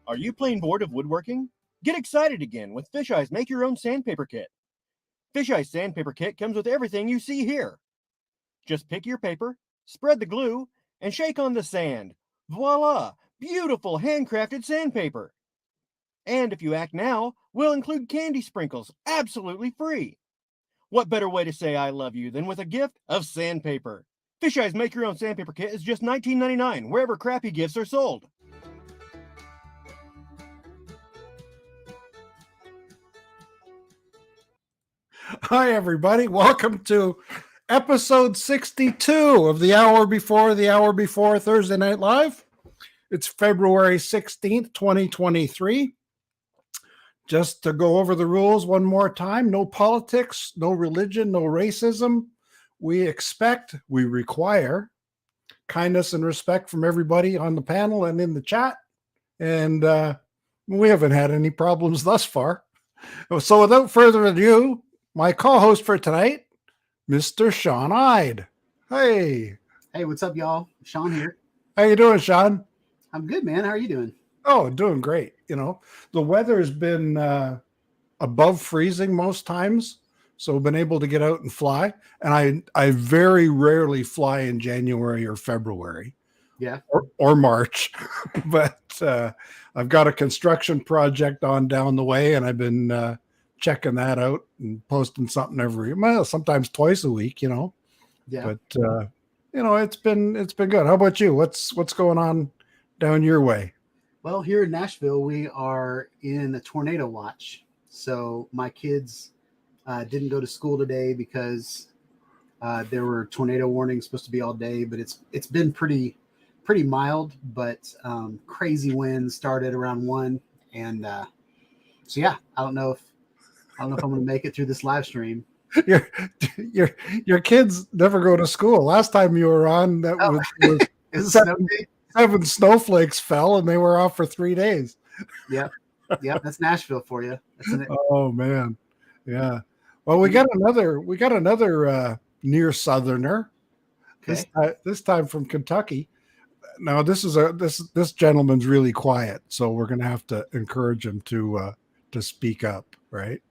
Are you plain bored of woodworking? Get excited again with Fish Eye's Make Your Own Sandpaper Kit. Fish Eye's Sandpaper Kit comes with everything you see here. Just pick your paper, spread the glue, and shake on the sand. Voila! Beautiful handcrafted sandpaper. And if you act now, we'll include candy sprinkles absolutely free. What better way to say I love you than with a gift of sandpaper? Fish Eye's Make Your Own Sandpaper Kit is just $19.99 wherever crappy gifts are sold. Hi, everybody. Welcome to episode 62 of the Hour Before Thursday Night Live. It's February 16th, 2023. Just to go over the rules one more time, no politics, no religion, no racism. We require kindness and respect from everybody on the panel and in the chat. And we haven't had any problems thus far. So without further ado, my co-host for tonight, Mr. Shawn Ide. Hey. Hey, what's up, y'all? Shawn here. How you doing, Shawn? I'm good, man. How are you doing? Oh, doing great. You know, the weather has been above freezing most times, so I've been able to get out and fly. And I very rarely fly in January or February. Yeah. Or March. But I've got a construction project on down the way, and I've been checking that out and posting something sometimes twice a week, you know. Yeah. But you know, it's been good. How about you? What's going on down your way? Well, here in Nashville, we are in a tornado watch. So my kids didn't go to school today because there were tornado warnings supposed to be all day, but it's been pretty mild, but crazy winds started around 1. And so yeah, I don't know if I'm going to make it through this live stream. Your kids never go to school. Last time you were on, that was seven snowflakes fell, and they were off for 3 days. Yep, that's Nashville for you. Oh man, yeah. Well, we got another near southerner. Okay. This time from Kentucky. Now this gentleman's really quiet, so we're going to have to encourage him to speak up, right?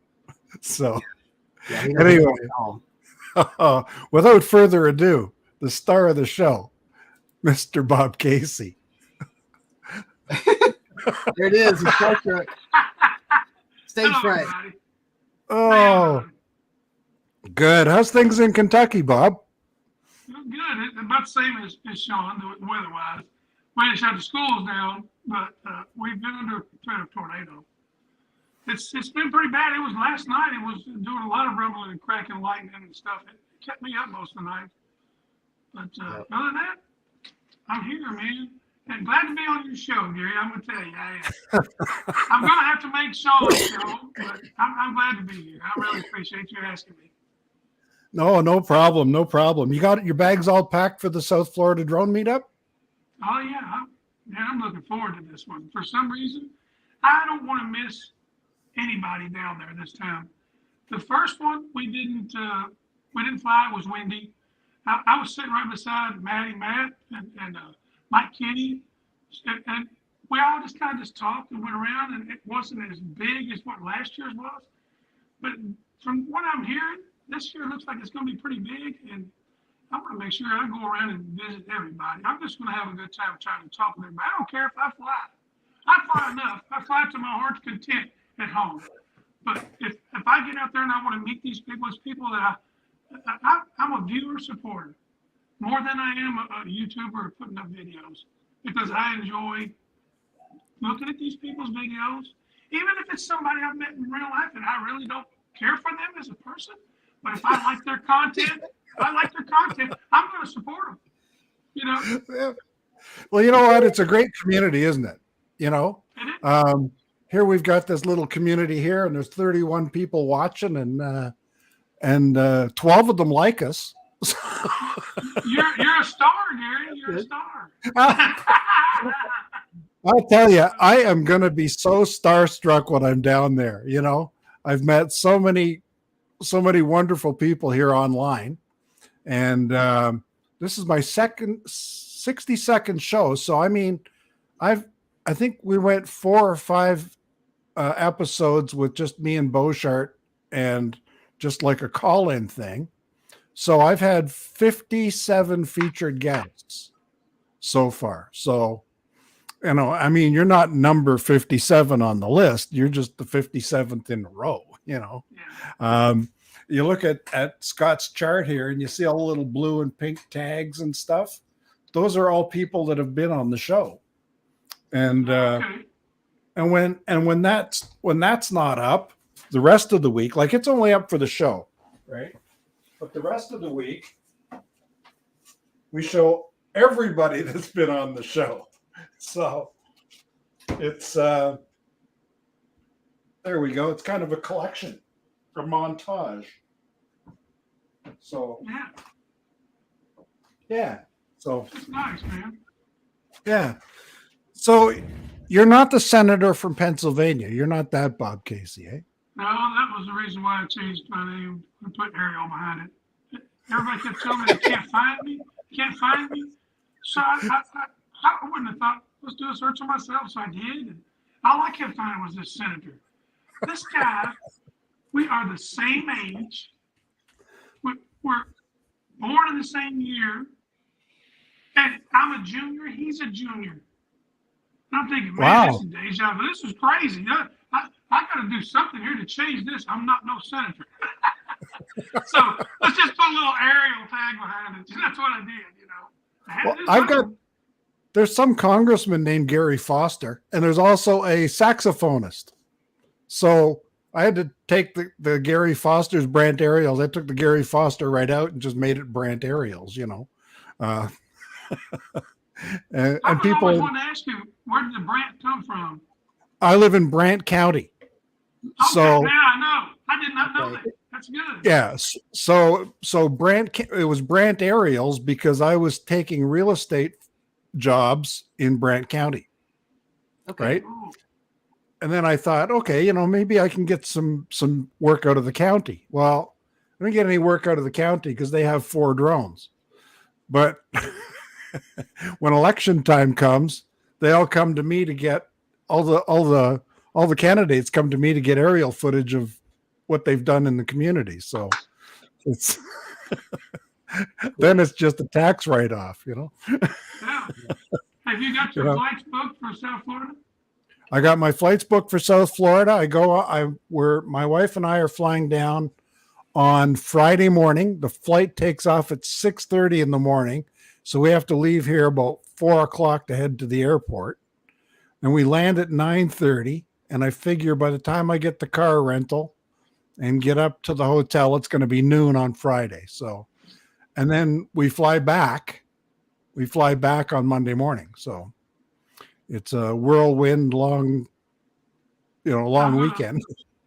So, anyway, without further ado, the star of the show, Mr. Bob Casey. There it is. Stage fright. Oh, good. How's things in Kentucky, Bob? Good. It's about the same as Shawn, weather-wise. We just had the schools down, but we've been under threat of tornado. It's been pretty bad. It was last night. It was doing a lot of rumbling and cracking, lightning and stuff. It kept me up most of the night. But other than that, I'm here, man. And glad to be on your show, Gary. I'm going to tell you, I am. I'm going to have to make Shawn's show, but I'm glad to be here. I really appreciate you asking me. No problem. No problem. You got your bags all packed for the South Florida drone meetup? Oh, yeah. I'm looking forward to this one. For some reason, I don't want to miss anybody down there this time. The first one we didn't fly. It was windy. I was sitting right beside Matt and Mike Kenny, and we all just kind of talked and went around, and it wasn't as big as what last year's was. But from what I'm hearing, this year looks like it's going to be pretty big, and I want to make sure I go around and visit everybody. I'm just going to have a good time trying to talk with everybody. I don't care if I fly. I fly enough. I fly to my heart's content at home. But if I get out there and I want to meet these people that I'm a viewer supporter more than I am a YouTuber putting up videos, because I enjoy looking at these people's videos, even if it's somebody I've met in real life and I really don't care for them as a person. But if I like their content, I'm going to support them. You know. Well, you know what? It's a great community, isn't it? You know. Here we've got this little community here, and there's 31 people watching, and 12 of them like us. You're a star, Gary. You're a star. I'll tell you, I am going to be so starstruck when I'm down there. You know, I've met so many wonderful people here online, and this is my 62nd show. So I mean, I've I think we went 4 or 5 episodes with just me and Beauchart and just like a call-in thing. So I've had 57 featured guests so far. So, I mean, you're not number 57 on the list. You're just the 57th in a row, Yeah. You look at Scott's chart here and you see all the little blue and pink tags and stuff. Those are all people that have been on the show. And, Okay. and when that's not up, the rest of the week, like it's only up for the show, right? But the rest of the week, we show everybody that's been on the show. So it's there we go. It's kind of a collection, a montage. So Yeah. yeah. So It's nice, man. yeah. So you're not the senator from Pennsylvania. You're not that Bob Casey, eh? No, that was the reason why I changed my name and put Ariel behind it. Everybody kept telling me they can't find me, can't find me. So I wouldn't have thought, let's do a search on myself. So I did. And all I kept finding was this senator. This guy, we are the same age. We're born in the same year. And I'm a junior, he's a junior. And I'm thinking, man, This is deja vu. This is crazy. I got to do something here to change this. I'm not no senator. So let's just put a little Ariel tag behind it. That's what I did, I've got, there's some congressman named Gary Foster, and there's also a saxophonist. So I had to take the Gary Foster's Brant Ariels. I took the Gary Foster right out and just made it Brant Ariels, and people. I always want to ask you, where did the Brant come from? I live in Brant County. Okay, so now I know. I did not know that. That's good. Yeah. So Brant, it was Brant Ariels because I was taking real estate jobs in Brant County. Okay. Right. Ooh. And then I thought, okay, maybe I can get some work out of the county. Well, I didn't get any work out of the county because they have 4 drones. But when election time comes, they all come to me to get all the candidates come to me to get aerial footage of what they've done in the community. So it's then it's just a tax write-off, Yeah. Have you got your flights booked for South Florida? I got my flights booked for South Florida. My wife and I are flying down on Friday morning. The flight takes off at 6:30 in the morning. So we have to leave here about 4 o'clock to head to the airport. And we land at 9:30. And I figure by the time I get the car rental and get up to the hotel, it's going to be noon on Friday. So, and then we fly back. We fly back on Monday morning. So it's a whirlwind long weekend.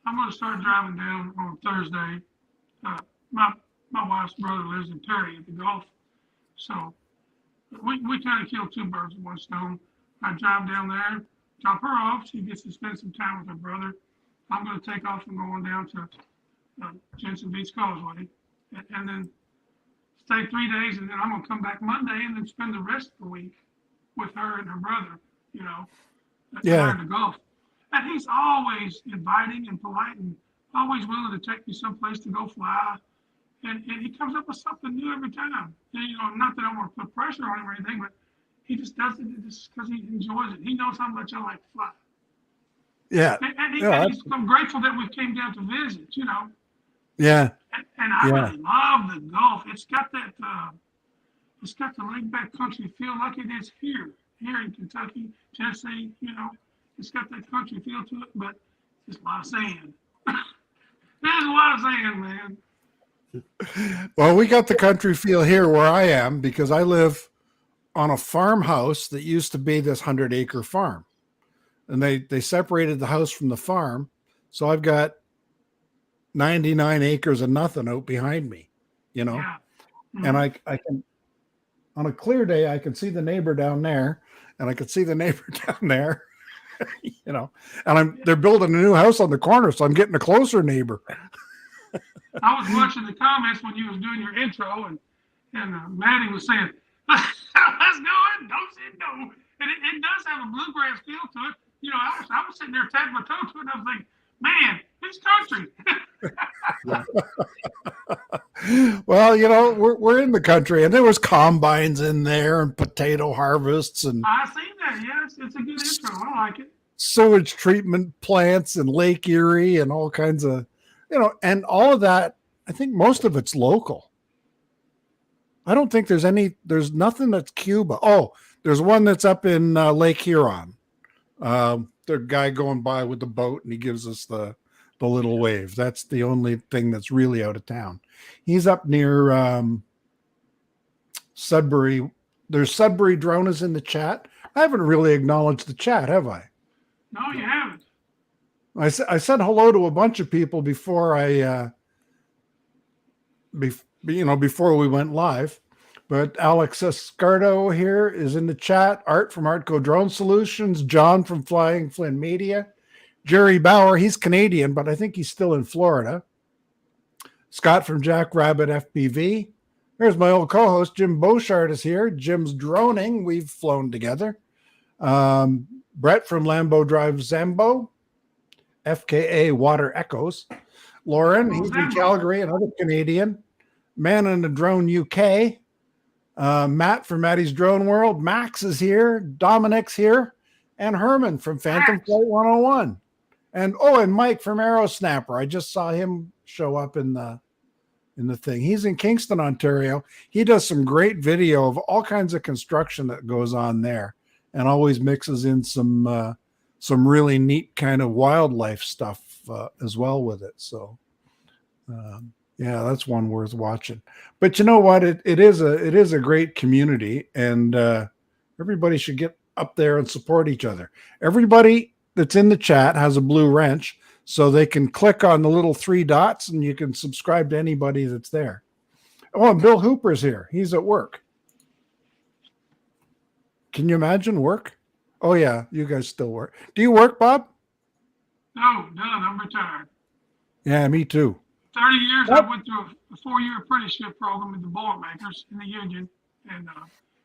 I'm going to start driving down on Thursday. My wife's brother lives in Perry at the Gulf. So we kind of kill 2 birds with 1 stone. I drive down there, drop her off. She gets to spend some time with her brother. I'm going to take off and go on down to Jensen Beach Causeway and then stay 3 days. And then I'm going to come back Monday and then spend the rest of the week with her and her brother, in the Gulf. And he's always inviting and polite and always willing to take me someplace to go fly. And he comes up with something new every time. And, not that I want to put pressure on him or anything, but he just does it just because he enjoys it. He knows how much I like to fly. Yeah. And I'm grateful that we came down to visit, Yeah. And I really love the Gulf. It's got that, it's got the laid back country feel like it is here in Kentucky, Tennessee, It's got that country feel to it, but there's a lot of sand. There's a lot of sand, man. Well, we got the country feel here where I am because I live on a farmhouse that used to be this 100-acre farm. And they separated the house from the farm. So I've got 99 acres of nothing out behind me, Yeah. Mm-hmm. And I can, on a clear day, I can see the neighbor down there and I can see the neighbor down there, and they're building a new house on the corner. So I'm getting a closer neighbor. I was watching the comments when you was doing your intro, and Maddie was saying, "Let's go and don't say no." And it does have a bluegrass feel to it. You know, I was sitting there tapping my toe to it, and I was thinking, man, it's country. Well, we're in the country, and there was combines in there and potato harvests and I seen that. Yes, it's a good intro. I like it. sewage treatment plants and Lake Erie and all kinds of, and all of that. I think most of it's local. I don't think there's nothing that's Cuba. Oh, there's one that's up in Lake Huron. The guy going by with the boat, and he gives us the little wave. That's the only thing that's really out of town. He's up near Sudbury. There's Sudbury Dronas in the chat. I haven't really acknowledged the chat, have I? No, you haven't. I said hello to a bunch of people before before we went live. But Alex Escardo here is in the chat. Art from Artco Drone Solutions. John from Flying Flynn Media. Jerry Bauer, he's Canadian, but I think he's still in Florida. Scott from Jackrabbit FPV. There's my old co-host, Jim Beauchard is here. Jim's droning. We've flown together. Brett from Lambeau Drive Zambo. FKA Water Echoes. Lauren, he's in Calgary, another Canadian. Man in the Drone UK. Matt from Maddie's Drone World. Max is here. Dominic's here. And Herman from Phantom Flight 101. And Mike from Arrow Snapper. I just saw him show up in the thing. He's in Kingston, Ontario. He does some great video of all kinds of construction that goes on there, and always mixes in some really neat kind of wildlife stuff as well with it. So, yeah, that's one worth watching. But you know what? It is a great community, and everybody should get up there and support each other. Everybody that's in the chat has a blue wrench, so they can click on the little 3 dots and you can subscribe to anybody that's there. Oh, and Bill Hooper's here. He's at work. Can you imagine work? Oh, yeah, you guys still work. Do you work, Bob? No, none. I'm retired. Yeah, me too. 30 years, I went through a 4-year apprenticeship program with the boilermakers in the union, and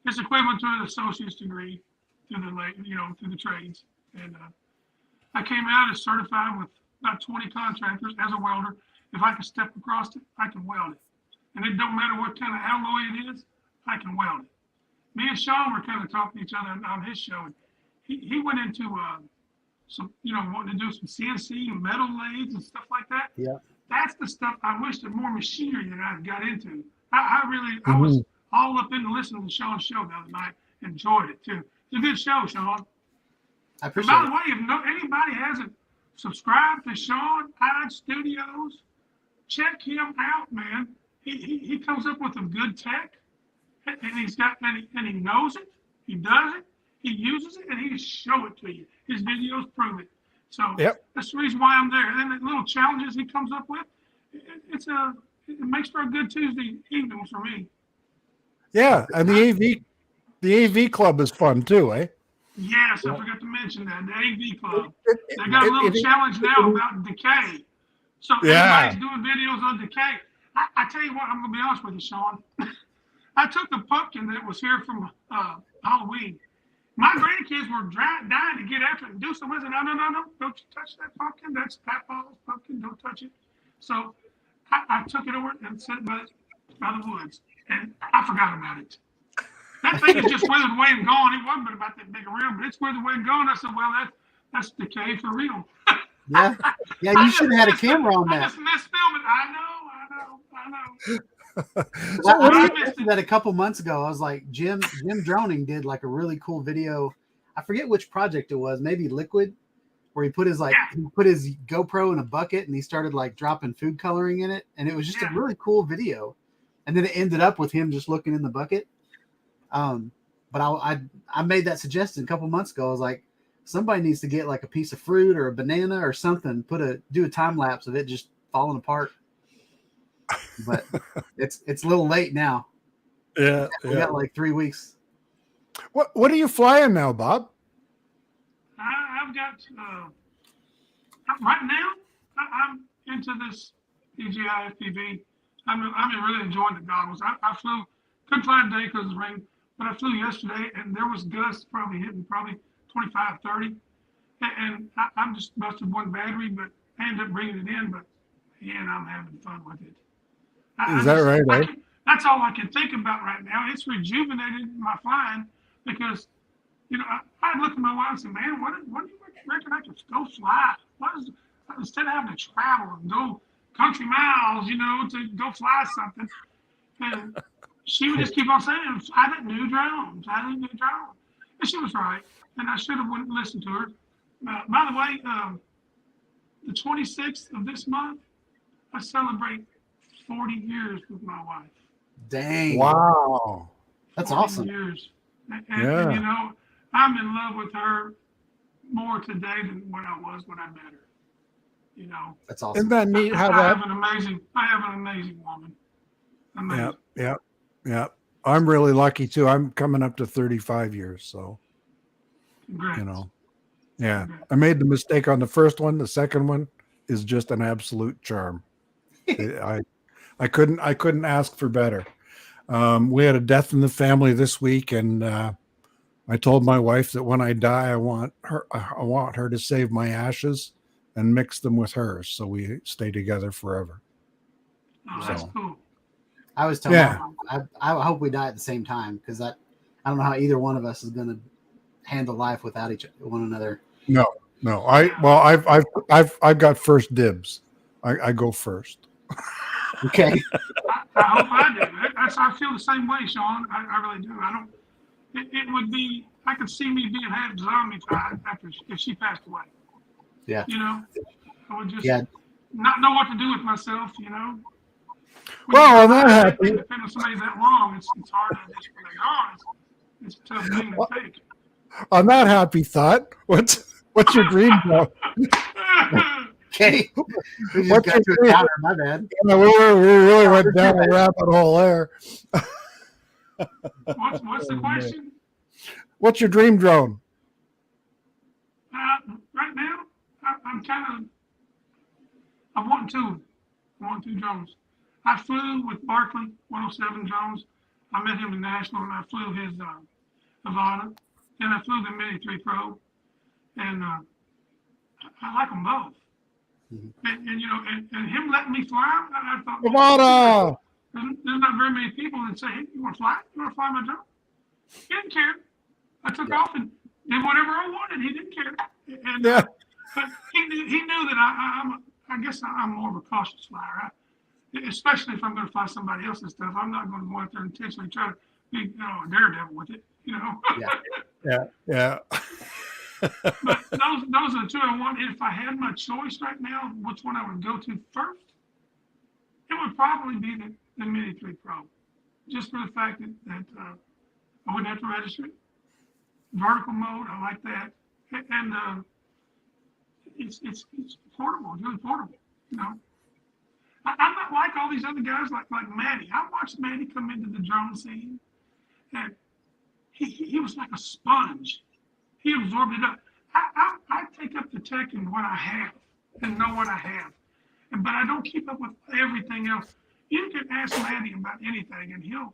it's equivalent to an associate's degree through the trades. And I came out as certified with about 20 contractors as a welder. If I can step across it, I can weld it. And it don't matter what kind of alloy it is, I can weld it. Me and Shawn were kind of talking to each other on his show. And he went into wanting to do some CNC and metal lathes and stuff like that. Yeah. That's the stuff I wish there more machinery that I got into. I was all up in listening to Shawn's show the other night. Enjoyed it too. It's a good show, Shawn. I appreciate By the way, if anybody hasn't subscribed to Shawn Ide Studios, check him out, man. He comes up with some good tech, and he knows it. He does it. He uses it, and he just show it to you. His videos prove it. So that's the reason why I'm there. And the little challenges he comes up with, it makes for a good Tuesday evening for me. Yeah, and the AV club is fun too, eh? Yes, I forgot to mention that. The AV Club. They got a little challenge now about decay. So everybody's doing videos on decay. I tell you what, I'm going to be honest with you, Shawn. I took a pumpkin that was here from Halloween. My grandkids were dying to get after it and do something. I said, no, don't you touch that pumpkin. That's Papa's pumpkin. Don't touch it. So I took it over and set it by the woods. And I forgot about it. That thing is just withered away and gone. It wasn't about that big around, but it's withered away and gone. I said, well, that's decay for real. Yeah, you should have had a camera on I that. just missed filming. I know. I mentioned that a couple months ago. I was like, Jim Droning did like a really cool video. I forget which project it was, maybe Liquid, where he put his GoPro in a bucket and he started like dropping food coloring in it, and it was just a really cool video. And then it ended up with him just looking in the bucket. But I made that suggestion a couple months ago. I was like, somebody needs to get like a piece of fruit or a banana or something, do a time lapse of it just falling apart. But it's a little late now. Yeah, we got like 3 weeks. What are you flying now, Bob? I've got right now. I'm into this DJI FPV. I'm really enjoying the goggles. I flew, couldn't fly today because of the rain, but I flew yesterday, and there was gusts probably hitting 25, 30. And I'm just busted one battery, but I ended up bringing it in. But man, I'm having fun with it. Is that right? That's all I can think about right now. It's rejuvenated my flying because, I look at my wife and say, man, what do you reckon I could go fly? Instead of having to travel and go country miles, to go fly something. And she would just keep on saying, fly that new drone, fly that new drone. And she was right. And I should have went and listened to her. By the way, the 26th of this month, I celebrate 40 years with my wife. Dang. Wow. That's awesome. Years. And, I'm in love with her more today than when I was when I met her. That's awesome. Isn't that neat how I have an amazing woman. Amazing. Yeah. I'm really lucky too. I'm coming up to 35 years. So, Congrats. Yeah, I made the mistake on the first one. The second one is just an absolute charm. I couldn't ask for better. We had a death in the family this week, and I told my wife that when I die, I want her to save my ashes and mix them with hers, so we stay together forever. Oh, that's cool. I was telling her, I hope we die at the same time, because I don't know how either one of us is going to handle life without one another. No. I've got first dibs. I go first. Okay. I hope I do. I feel the same way, Shawn. I really do. I don't. It would be. I could see me being half zombified if she passed away. Yeah. I would just not know what to do with myself. Well, I'm not happy. Depend on somebody that long. It's hard to just when they're gone. It's a tough thing to take. On that happy thought, what's your dream job? Okay. We just got to a counter, my bad. Yeah, we really went down a rabbit hole there. What's the question? What's your dream drone? Right now, I'm kind of. I want two drones. I flew with Barkley 107 drones. I met him in National, and I flew his Avata. And I flew the Mini 3 Pro, and I like them both. Mm-hmm. And him letting me fly, I thought, Avata! There's not very many people that say, hey, you want to fly? You want to fly my drone? He didn't care. I took off and did whatever I wanted. He didn't care. And but he knew that I guess I'm more of a cautious flyer. Especially if I'm going to fly somebody else's stuff, I'm not going to go out there and intentionally try to be a daredevil with it. Yeah. But those are the two I want. If I had my choice right now, which one I would go to first, it would probably be the Mini 3 Pro, just for the fact that I wouldn't have to register it. Vertical mode, I like that, and it's portable. It's really portable. I'm not like all these other guys like Maddie. I watched Maddie come into the drone scene, and he was like a sponge. He absorbed it up. I take up the tech and what I have and know what I have. But I don't keep up with everything else. You can ask Maddie about anything and he'll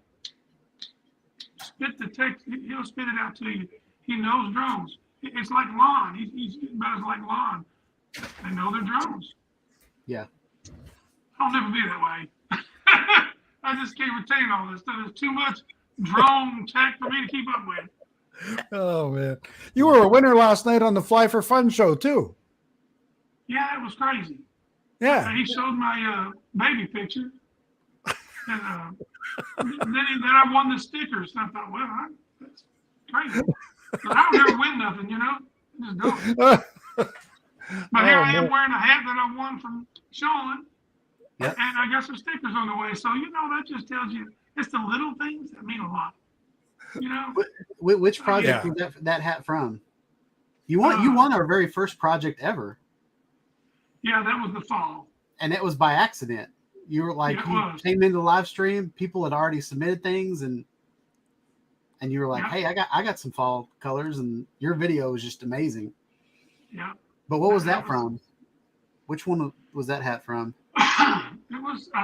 spit the tech, he'll spit it out to you. He knows drones. It's like Lon. He's about as like Lon. They know their drones. Yeah. I'll never be that way. I just can't retain all this stuff. There's too much drone tech for me to keep up with. Oh man, you were a winner last night on the Fly for Fun show too. Yeah, it was crazy. Yeah, he showed my baby picture, and then I won the stickers. And I thought, well, that's crazy. But I don't ever win nothing, Just don't. But here I am wearing a hat that I won from Shawn, and I got some stickers on the way. So that just tells you it's the little things that mean a lot. Which project was that hat from? You won our very first project ever. Yeah, that was the fall. And it was by accident. You were like, you came into the live stream, people had already submitted things, and you were like, hey, I got some fall colors, and your video was just amazing. Yeah. But what was that from? Which one was that hat from? I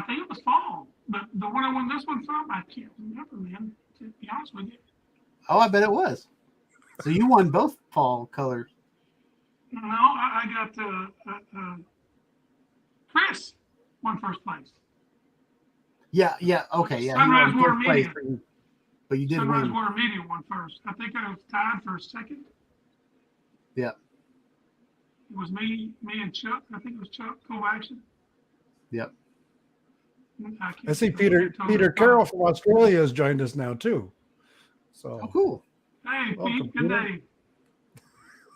think it was fall. But the one I won this one from, I can't remember, man, to be honest with you. Oh, I bet it was. So you won both fall colors. No, I got Chris won first place. Yeah. Okay. Yeah. Sunrise He won Water first place, Media. but you did Sunrise win. Water Media won first. I think I was tied for second. Yeah. It was me and Chuck. I think it was Chuck Co-Action. Yep. I see Peter Carroll from Australia has joined us now too. So Oh, cool. Hey, welcome, Pete. Good Peter.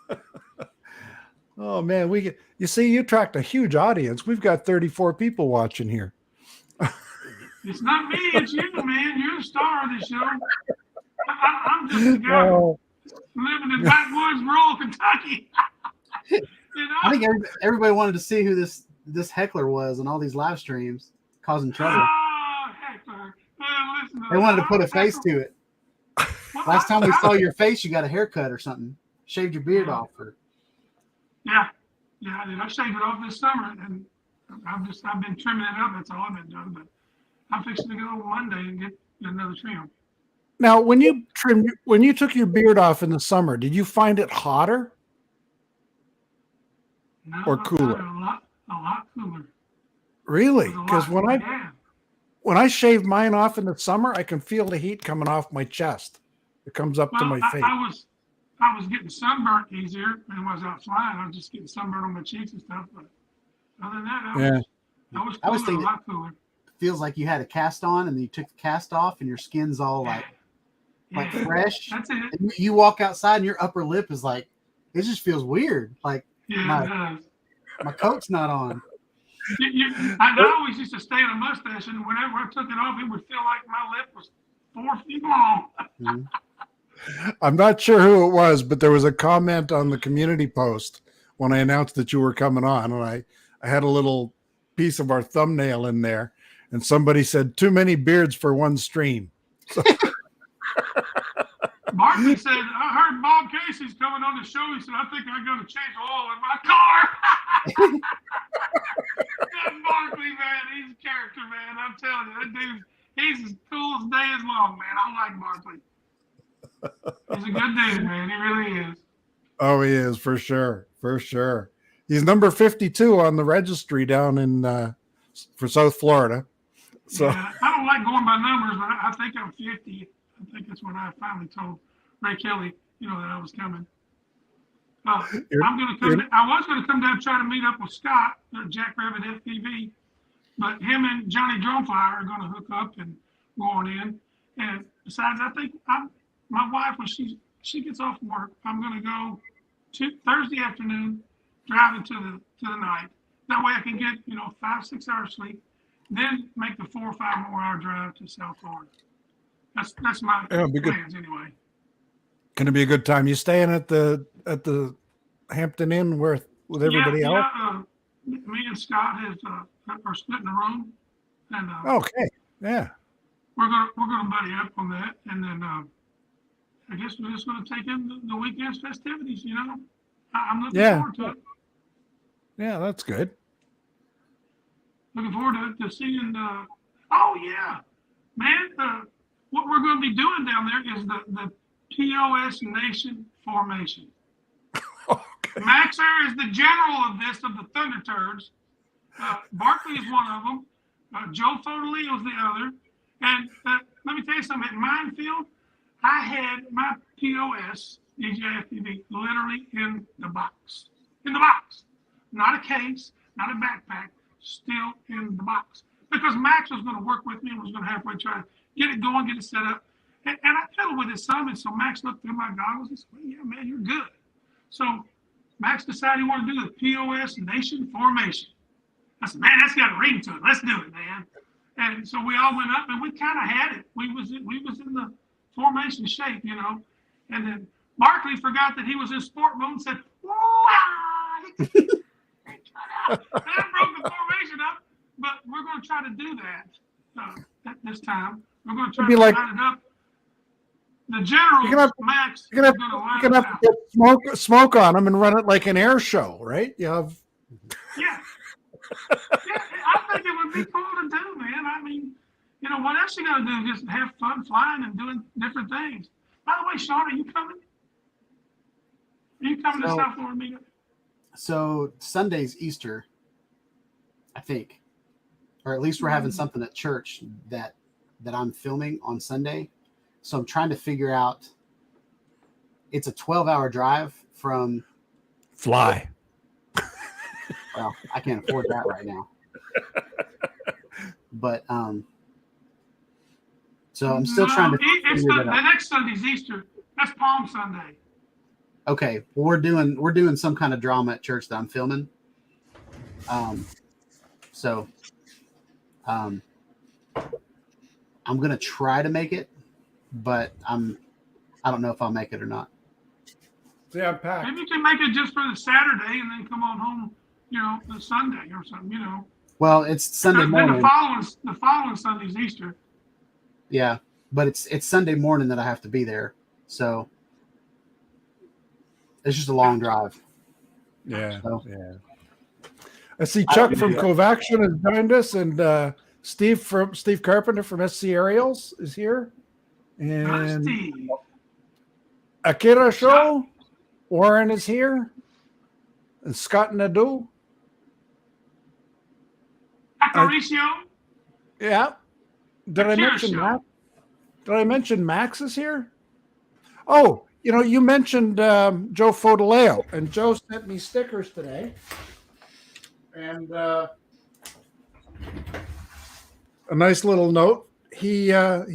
day. Oh man, you see, you attract a huge audience. We've got 34 people watching here. It's not me. It's you, man. You're the star of this show. I'm just a guy Oh, living in backwoods, rural Kentucky. You know? I think everybody wanted to see who this heckler was on all these live streams causing trouble. Oh, heckler. Listen to They wanted to put a that. face to it. Last time we saw your face, you got a haircut or something. Shaved your beard off. Yeah, I did. I shaved it off this summer, and I've been trimming it up. That's all I've been doing. But I'm fixing to go on Monday and get another trim. now when you took your beard off in the summer, did you find it hotter? No, Or I cooler? found it a lot cooler. Really? It was a Because lot- when I shave mine off in the summer, I can feel the heat coming off my chest. It comes up to my face. I was getting sunburnt easier when I was out flying. I was just getting sunburnt on my cheeks and stuff. But other than that, I was thinking a lot cooler. Feels like you had a cast on and then you took the cast off and your skin's all like fresh. That's it. And you walk outside and your upper lip is like, it just feels weird. Like Yeah, it does. my coat's not on. I always used to stay in a mustache, and whenever I took it off, it would feel like my lip was 4 feet long. Mm-hmm. I'm not sure who it was, but there was a comment on the community post when I announced that you were coming on, and I had a little piece of our thumbnail in there, and somebody said, "Too many beards for one stream." So, Martin said, I heard Bob Casey's coming on the show. He said, I think I got to change oil in my car. That Barkley, man, he's a character, man. I'm telling you, that dude, he's as cool as day is long, man. I like Barkley. He's a good dude, man. He really is. oh, he is for sure. He's number 52 on the registry down in for South Florida. So Yeah, I don't like going by numbers, but I think I'm 50. I think that's what I finally told Ray Kelly, that I was coming. I'm going to come. I was going to come down and try to meet up with Scott at Jackrabbit FPV, but him and Johnny Droneflyer are going to hook up and go on in. And besides, I think my wife, when she gets off work, I'm going to go Thursday afternoon, driving to the night. That way I can get 5-6 hours sleep, then make the 4 or 5 more hour drive to South Florida. That's my plans anyway. Going to be a good time. You staying at the Hampton Inn with everybody else? Yeah. Me and Scott are splitting a room, and Okay. Yeah. we're gonna buddy up on that, and then I guess we're just gonna take in the weekend's festivities. I'm looking forward to it. Yeah, that's good. Looking forward to seeing. Oh yeah, man. What we're going to be doing down there is the POS Nation formation. Okay. Maxer is the general of the Thunder Turds. Barkley is one of them. Joe Fodolio is the other. And let me tell you something. At Minefield, I had my POS DJI literally in the box. In the box. Not a case, not a backpack, still in the box. Because Max was going to work with me and was going to halfway try to get it going, get it set up. And I pedaled with his son, and so Max looked through my goggles and said, well, yeah, man, you're good. So Max decided he wanted to do the POS Nation formation. I said, man, that's got a ring to it. Let's do it, man. And so we all went up, and we kind of had it. We was in the formation shape, And then Barkley forgot that he was in sport mode and said, and I broke the formation up. But we're going to try to do that this time. We're going to try to line it up. The general, Max, you're going to have to get smoke on them and run it like an air show, right? You have. Yeah. I think it would be cool to do, man. I mean, what else you got to do? Just have fun flying and doing different things. By the way, Shawn, are you coming? Are you coming to So- South Florida meetup? So Sunday's Easter, I think, or at least we're having something at church that I'm filming on Sunday. So I'm trying to figure out. It's a 12-hour drive from. Fly. Well, I can't afford that right now. But so I'm still trying to It's figure the that out. next Sunday's Easter. That's Palm Sunday. Okay, well, we're doing some kind of drama at church that I'm filming. So I'm gonna try to make it, but I don't know if I'll make it or not. See, I'm packed. Maybe you can make it just for the Saturday and then come on home, the Sunday or something, Well, it's Sunday Then morning. the following Sunday's Easter. Yeah, but it's Sunday morning that I have to be there, so it's just a long drive. Yeah, So- yeah. I see Chuck from Covaction has joined us, and Steve Carpenter from SC Aerials is here, and Steve. Akira Show, Warren is here, and Scott Nadeau. Acaricio. Yeah. Did I Akira mention Show. Max? Did I mention Max is here? Oh, you mentioned Joe Fodoleo, and Joe sent me stickers today. And a nice little note. He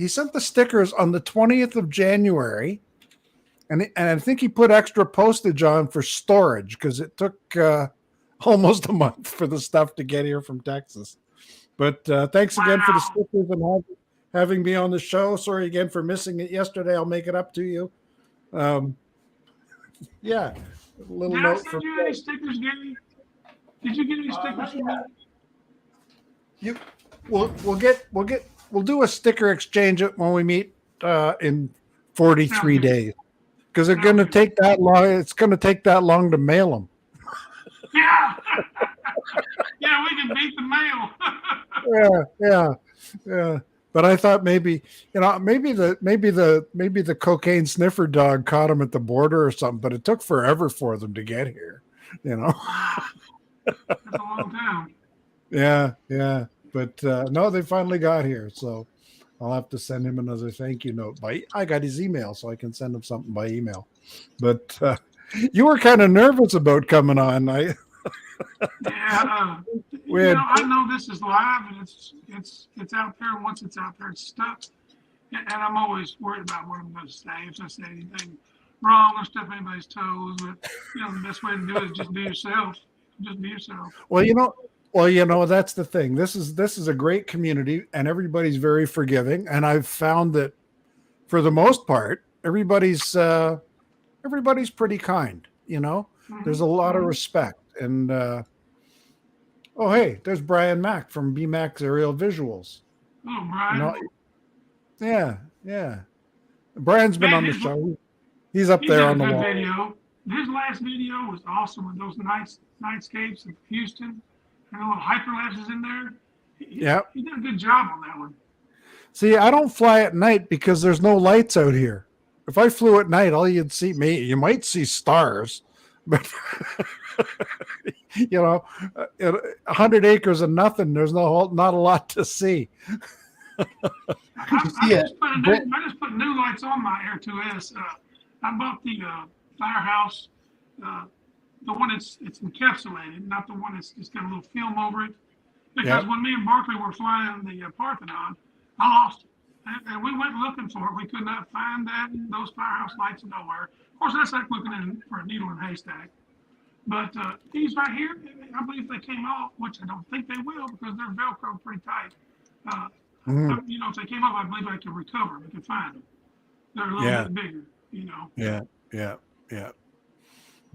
sent the stickers on the 20th of January, and I think he put extra postage on for storage because it took almost a month for the stuff to get here from Texas. But thanks again for the stickers and having me on the show. Sorry again for missing it yesterday. I'll make it up to you. Yeah, a little Did I note for send you any stickers, Gary? Did you get any stickers from me? We'll do a sticker exchange when we meet in 43 days because they're going to take that long. It's going to take that long to mail them. Yeah. Yeah, we can beat the mail. Yeah. But I thought maybe the cocaine sniffer dog caught them at the border or something. But it took forever for them to get here. That's a long time. Yeah. But no, they finally got here. So I'll have to send him another thank you note. I got his email, so I can send him something by email. But you were kind of nervous about coming on. Yeah. I know this is live and it's out there. And once it's out there, it's stuck. And I'm always worried about what I'm going to say. If I say anything wrong or step anybody's toes, but the best way to do it is just be yourself. Just be yourself. Well, that's the thing. This is a great community, and everybody's very forgiving. And I've found that, for the most part, everybody's pretty kind. There's a lot of respect. And hey, there's Brian Mack from BMAX Aerial Visuals. Oh, Brian. Yeah. Brian's been on the show. He's up there on the wall. Video. His last video was awesome with those nightscapes of Houston and the little hyperlapses in there. He did a good job on that one. See, I don't fly at night because there's no lights out here. If I flew at night, all you'd see you might see stars, but 100 acres of nothing. There's not a lot to see. I just put new lights on my Air 2S. I bought the Firehouse, the one it's encapsulated, not the one that's just got a little film over it. Because when me and Barkley were flying the Parthenon, I lost it. And we went looking for it. We could not find those Firehouse lights nowhere. Of course, that's like looking for a needle in a haystack. But these right here, I believe they came off, which I don't think they will because they're Velcro pretty tight. If they came off, I believe I could recover them. I could find them. They're a little bit bigger, Yeah.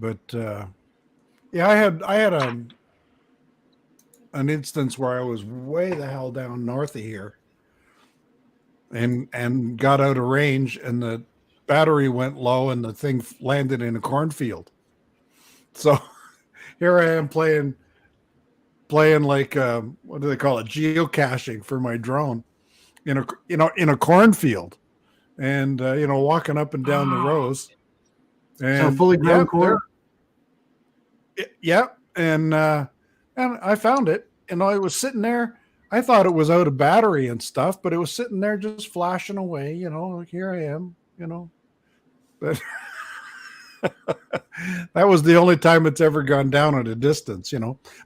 But I had an instance where I was way the hell down north of here, and got out of range, and the battery went low, and the thing landed in a cornfield. So here I am playing like what do they call it, geocaching for my drone in a cornfield, and walking up and down the rows. And So fully grown corn. Yep, and I found it. It was sitting there. I thought it was out of battery and stuff, but it was sitting there just flashing away. Like, here I am. But that was the only time it's ever gone down at a distance.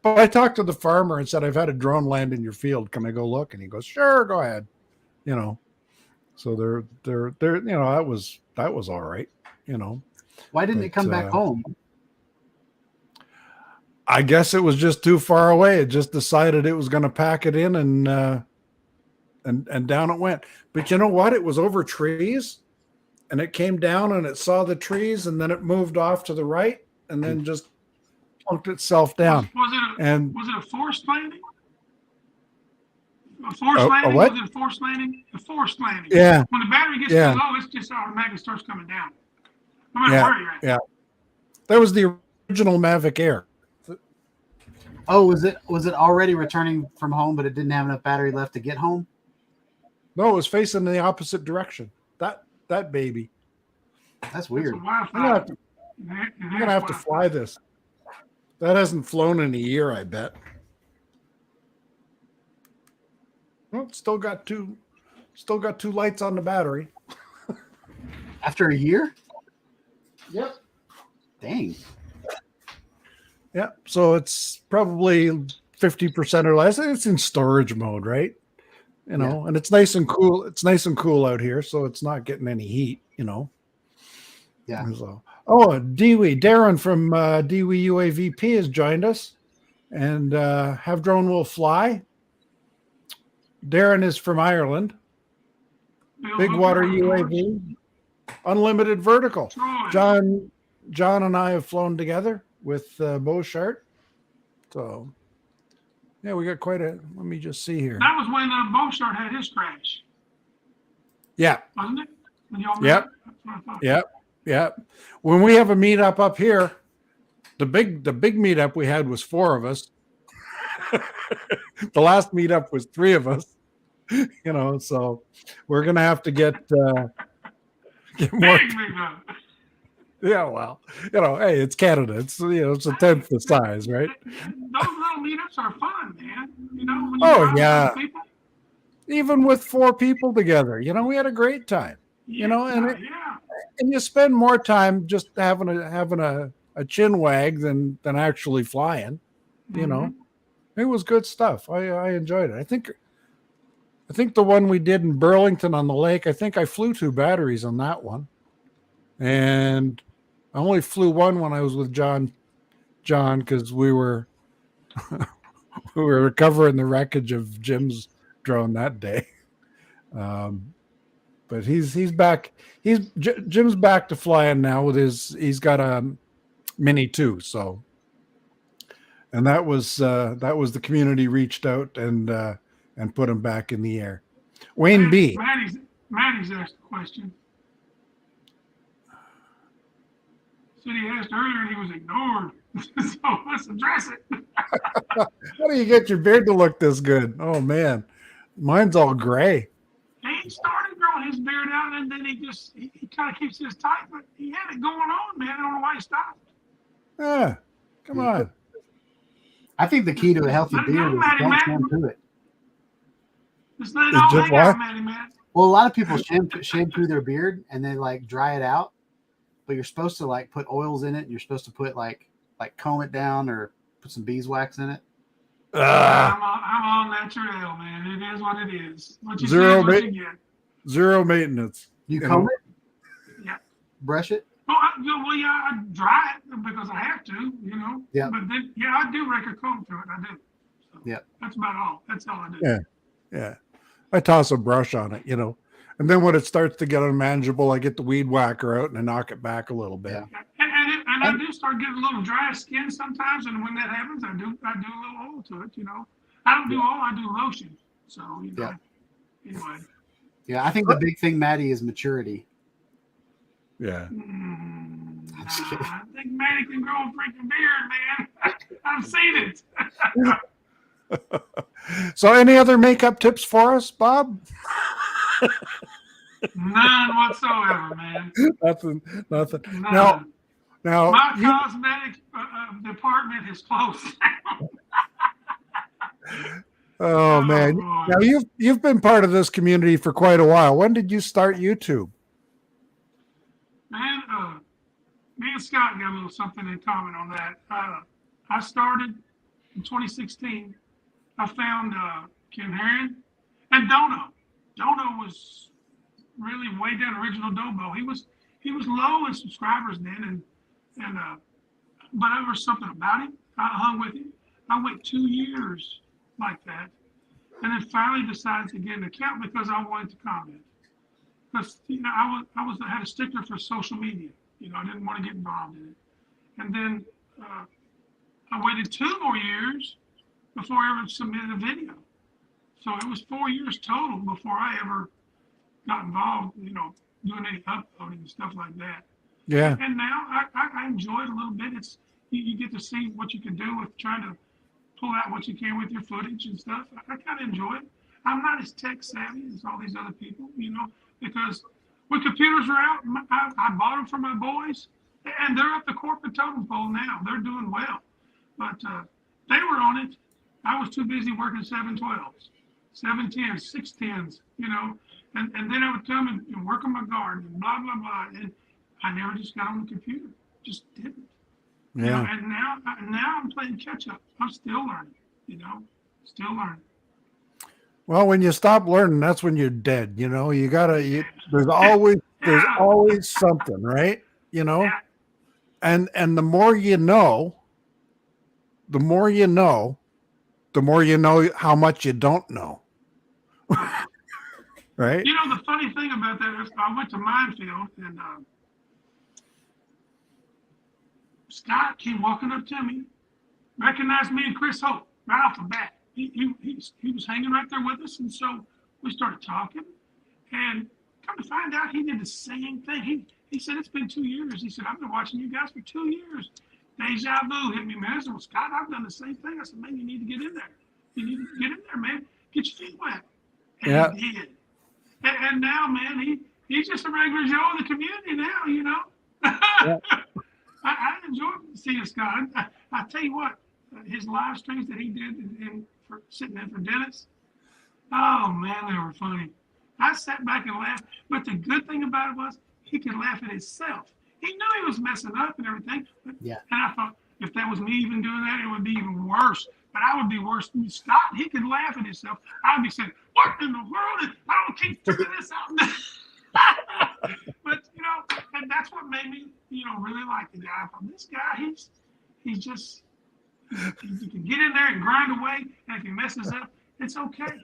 But I talked to the farmer and said, "I've had a drone land in your field. Can I go look?" And he goes, "Sure, go ahead." So they're that was all right. Why didn't it come back home? I guess it was just too far away. It just decided it was going to pack it in, and down it went. But you know what? It was over trees, and it came down and it saw the trees, and then it moved off to the right, and then just plunked itself down. Was it a forced landing? A forced A landing? what? Was it a forced landing? A forced landing. Yeah. When the battery gets too low, it just automatically starts coming down. No matter where you're at. Yeah. That was the original Mavic Air. Oh, was it already returning from home, but it didn't have enough battery left to get home? No, it was facing in the opposite direction. That baby. That's weird. I'm gonna have to fly this. That hasn't flown in a year, I bet. Well, it's still got two lights on the battery. After a year? Yep. Dang. Yeah, so it's probably 50% or less. It's in storage mode, right? And it's nice and cool. It's nice and cool out here, so it's not getting any heat. Yeah. So, Darren from Dewey UAVP has joined us, and Have Drone Will Fly. Darren is from Ireland. Big Water UAV, unlimited vertical. John and I have flown together with Beauchart. So, yeah, we got quite a. Let me just see here. That was when Beauchart had his crash. Yeah. Wasn't it? When y'all Yep. Yep. When we have a meetup up here, the big meetup we had was 4 of us. The last meetup was 3 of us. So we're gonna have to get more. Yeah, well, hey, it's Canada. It's it's a tenth the size, right? Those little meetups are fun, man. When yeah. people. Even with 4 people together, we had a great time. And you spend more time just having a chin wag than actually flying. It was good stuff. I enjoyed it. I think the one we did in Burlington on the lake, I think I flew 2 batteries on that one. And I only flew one when I was with John, because we were recovering the wreckage of Jim's drone that day. But he's back. Jim's back to flying now with he's got a Mini 2. So, and that was the community reached out and put him back in the air. Wayne B. Maddie's asked a question. Said he asked earlier and he was ignored. So let's address it. How do you get your beard to look this good? Oh man, mine's all gray. He started growing his beard out, and then he kind of keeps his tight, but he had it going on, man. I don't know why he stopped. Yeah, come on. I think the key to a healthy beard is don't shampoo it. Just let it all hang out, man. Well, a lot of people shampoo their beard and they dry it out, but you're supposed to put oils in it, and you're supposed to put like comb it down or put some beeswax in it. I'm all natural, man. It is what it is. What you Zero, see, what you get. Zero maintenance. You comb it? Yeah. Brush it? Oh, I dry it because I have to, Yeah. But then, I do rake a comb through it. I do. So yeah. That's about all. That's all I do. Yeah. I toss a brush on it, and then when it starts to get unmanageable, I get the weed whacker out and I knock it back a little bit. Yeah. And I do start getting a little dry skin sometimes, and when that happens, I do a little oil to it. I don't do oil, I do lotion. So anyway. Yeah, I think the big thing, Maddie, is maturity. Yeah. I think Maddie can grow a freaking beard, man. I've seen it. So any other makeup tips for us, Bob? None whatsoever, man. Nothing. None. Now, My cosmetic department is closed down. oh man, boy. now you've been part of this community for quite a while. When did you start YouTube? Man, me and Scott got a little something in common on that. I started in 2016. I found Ken Herron and Dono. Dono was really way down original Dobo. He was low in subscribers then, but there was something about him. I hung with him. I went 2 years like that, and then finally decided to get an account because I wanted to comment. Because I had a stickler for social media. I didn't want to get involved in it. And then I waited 2 more years before I ever submitted a video. So it was 4 years total before I ever got involved, doing any uploading and stuff like that. Yeah. And now I enjoy it a little bit. It's you get to see what you can do with trying to pull out what you can with your footage and stuff. I kind of enjoy it. I'm not as tech savvy as all these other people, because when computers are out, I bought them for my boys, and they're up the corporate totem pole now. They're doing well, but they were on it. I was too busy working 712s, 710s, 610s, and then I would come and work on my garden and blah, blah, blah. And I never just got on the computer, just didn't. Yeah. And now I'm playing catch up. I'm still learning, still learning. Well, when you stop learning, that's when you're dead. There's always something, right? Yeah. And the more you know, the more you know how much you don't know. Right? The funny thing about that is I went to Minefield and Scott came walking up to me, recognized me and Chris Hope right off the bat. He was hanging right there with us, and so we started talking. And come to find out, he did the same thing. He said, it's been 2 years. He said, I've been watching you guys for 2 years. Deja vu hit me, man. I said, well, Scott, I've done the same thing. I said, man, you need to get in there. You need to get in there, man. Get your feet wet. And he did. And now, man, he's just a regular Joe in the community now, Yeah. I enjoy seeing Scott. I tell you what, his live streams that he did for sitting in for Dennis, oh, man, they were funny. I sat back and laughed. But the good thing about it was he could laugh at himself. He knew he was messing up and everything. And I thought, if that was me even doing that, it would be even worse. But I would be worse than Scott. He could laugh at himself. I'd be saying, what in the world? I don't keep figuring this out. But, and that's what made me, really like the guy. I thought, this guy, he's just, he can get in there and grind away. And if he messes up, it's okay.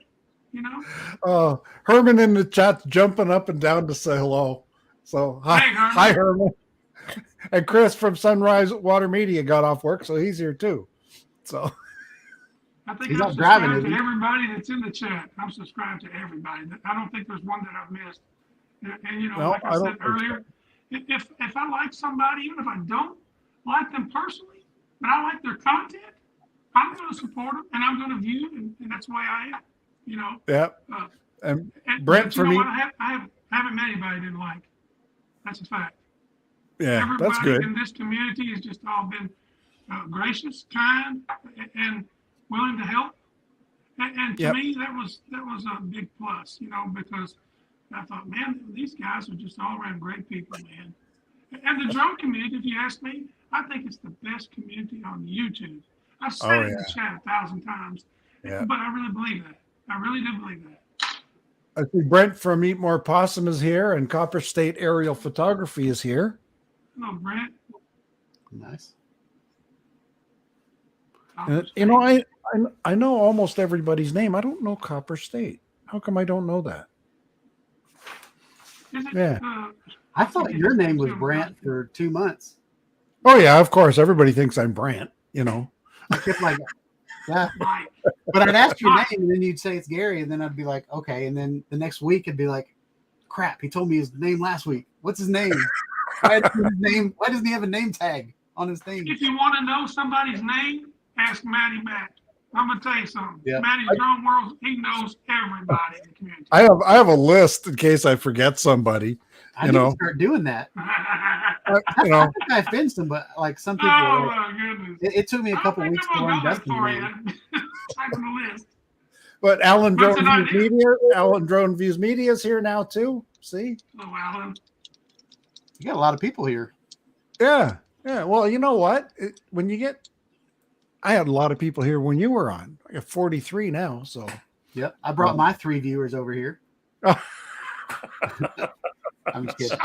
Herman in the chat jumping up and down to say hello. So hi Herman. And Chris from Sunrise Water Media got off work, so he's here too. So I think I'm subscribed to everybody that's in the chat. I'm subscribed to everybody. I don't think there's one that I've missed. And like I said earlier, if I like somebody, even if I don't like them personally, but I like their content, I'm going to support them and I'm going to view them, and that's the way I am. Yeah. And Brent, for me, I haven't met anybody I didn't like. That's a fact. Yeah, everybody that's good. in this community has just all been gracious, kind, and willing to help. And to me, that was a big plus, because I thought, man, these guys are just all around great people, man. And the drone community, if you ask me, I think it's the best community on YouTube. I've said it in the chat 1,000 times, but I really believe that. I really do believe that. I see Brent from Eat More Possum is here, and Copper State Aerial Photography is here. Hello, Brent. Nice. I know almost everybody's name. I don't know Copper State. How come I don't know that? I thought your name was Brant for 2 months. Oh yeah, of course. Everybody thinks I'm Brant. I kept like, yeah. But I'd ask your name, and then you'd say it's Gary, and then I'd be like, okay. And then the next week, it'd be like, crap, he told me his name last week. What's his name? Why doesn't he have a name tag on his thing? If you want to know somebody's name, ask Matty Matt. I'm gonna tell you something. Yeah. Matty's Drone World, he knows everybody in the community. I have a list in case I forget somebody. I You need to know, start doing that. you know. I think I offend some, but like some people, Oh like, my goodness. it took me a I don't couple think weeks I'm to gonna learn go that Dustin's far name. yet. Back on the list. But Alan That's Drone an Views idea. Media, Alan Drone Views Media is here now too. See? Oh, Alan. You got a lot of people here. Yeah. Well, you know what? I had a lot of people here when you were on. I got 43 now, so. Yep. I brought my 3 viewers over here. I'm just kidding.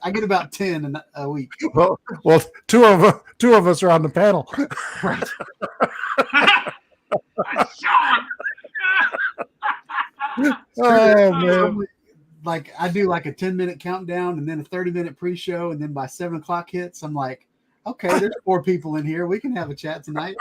I get about 10 in a week. well, two of us are on the panel. Right. Shawn. Oh man. Like I do like a 10-minute countdown and then a 30-minute pre-show, and then by 7:00 hits, I'm like, okay, there's 4 people in here. We can have a chat tonight.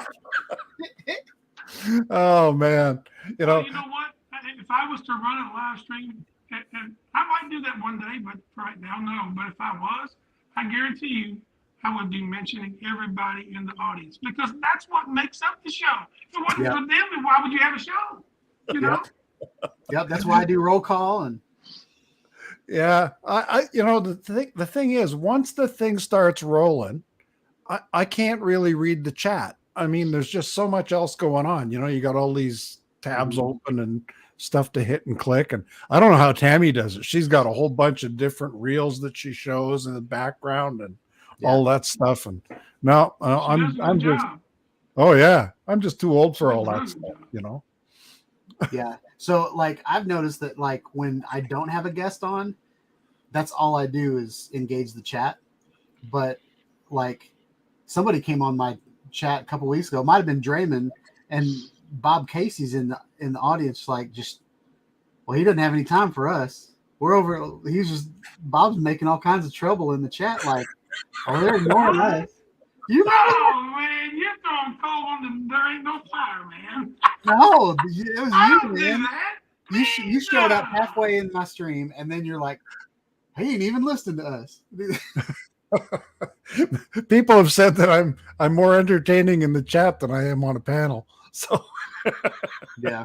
Oh man. You know. Well, you know what? If I was to run a live stream, and I might do that one day, but right now, no. But if I was, I guarantee you, I would be mentioning everybody in the audience because that's what makes up the show. If it wasn't for them, why would you have a show? You know? Yep. That's why I do roll call and. Yeah, the thing is, once the thing starts rolling, I can't really read the chat. I mean, there's just so much else going on. You know, you got all these tabs open and stuff to hit and click. And I don't know how Tammy does it. She's got a whole bunch of different reels that she shows in the background and all that stuff. And no, I'm just, oh yeah, I'm just too old for all that stuff, you know? Yeah. So like I've noticed that like when I don't have a guest on, that's all I do is engage the chat. But like somebody came on my chat a couple weeks ago, it might have been Draymond, and Bob Casey's in the audience, like just well, he doesn't have any time for us. We're over Bob's making all kinds of trouble in the chat, like, oh, they're ignoring us. Oh man, you're throwing coal on the there ain't no fire, man. No, it was you, I don't man. do that. You showed up halfway in my stream, and then you're like, he ain't even listening to us. People have said that I'm more entertaining in the chat than I am on a panel. So yeah.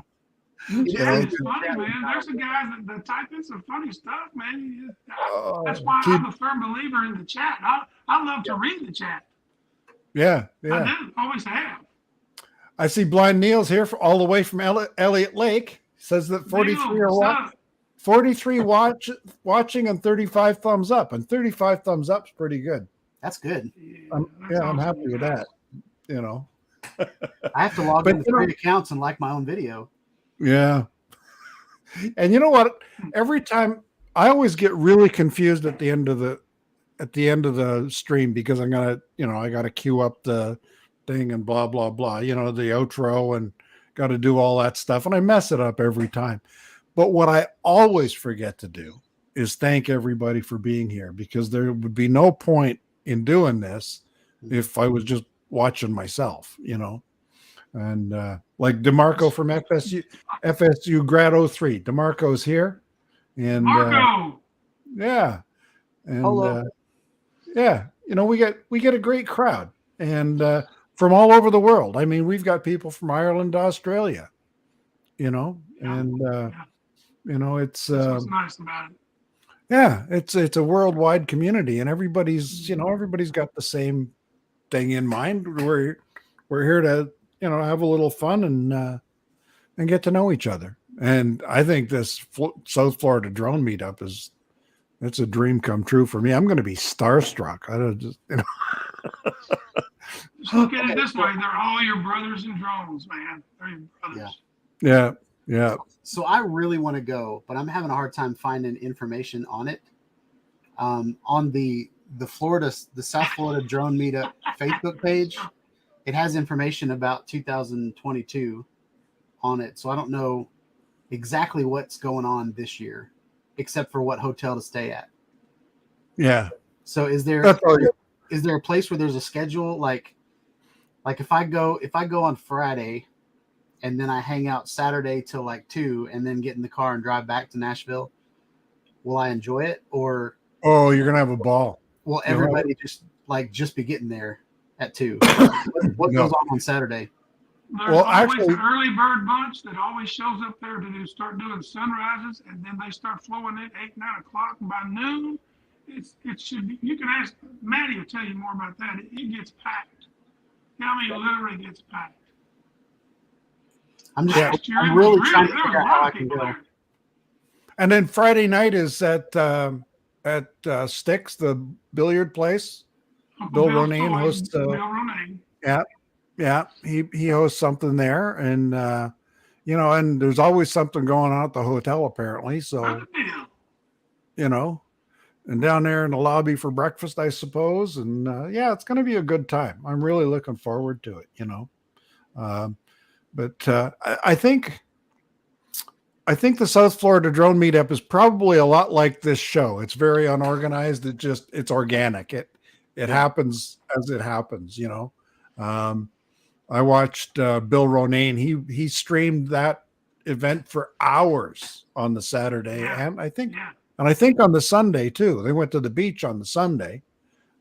It's funny, man. There's some guys that type in some funny stuff, man. That's why I'm a firm believer in the chat. I love to read the chat. Yeah. I do. Always have. I see Blind Neil's here all the way from Elliott Lake. Says that 43 Neil, 43 watching and 35 thumbs up. And 35 thumbs up is pretty good. That's good. I'm happy with that. You know. I have to log into 3 accounts and like my own video. Yeah. And you know what? Every time I always get really confused at the end of the stream because I gotta queue up the thing and blah blah blah, the outro, and got to do all that stuff, and I mess it up every time. But what I always forget to do is thank everybody for being here, because there would be no point in doing this if I was just watching myself, And like DeMarco from FSU Grad 03, DeMarco's here, and Marco. yeah, and hello. yeah, we get a great crowd, and from all over the world. I mean, we've got people from Ireland to Australia, and it's That's what's nice about it. Yeah, it's a worldwide community, and everybody's got the same thing in mind. We're here to have a little fun and get to know each other. And I think this South Florida drone meetup it's a dream come true for me. I'm going to be starstruck. I don't just Just look at it this way: they're all your brothers in drones, man. They're your brothers. Yeah. So I really want to go, but I'm having a hard time finding information on it. On the South Florida Drone Meetup Facebook page, it has information about 2022 on it. So I don't know exactly what's going on this year, except for what hotel to stay at. Yeah. So is there a place where there's a schedule? Like if I go on Friday and then I hang out Saturday till like 2 and then get in the car and drive back to Nashville, will I enjoy it? Or you're going to have a ball. Will everybody just be getting there at 2? What goes on Saturday? There's Well, always actually- an early bird bunch that always shows up there to start doing sunrises, and then they start flowing at 8, 9 o'clock. And by noon, it should be. You can ask Maddie will tell you more about that. It gets packed. I mean, literally gets packed. I'm Last year, I'm it was really trying to there was figure a out how lot I of can people go. there. And then Friday night is at Sticks, the billiard place. Uncle Bill Bill's Ronayne toys, hosts. Bill Ronayne. Yeah, he hosts something there, and and there's always something going on at the hotel apparently. So Brother Bill. And down there in the lobby for breakfast, I suppose. And it's going to be a good time. I'm really looking forward to it. But I think the South Florida Drone Meetup is probably a lot like this show. It's very unorganized. It's organic. It happens as it happens. I watched Bill Ronayne. He streamed that event for hours on the Saturday, and I think on the Sunday too. They went to the beach on the Sunday,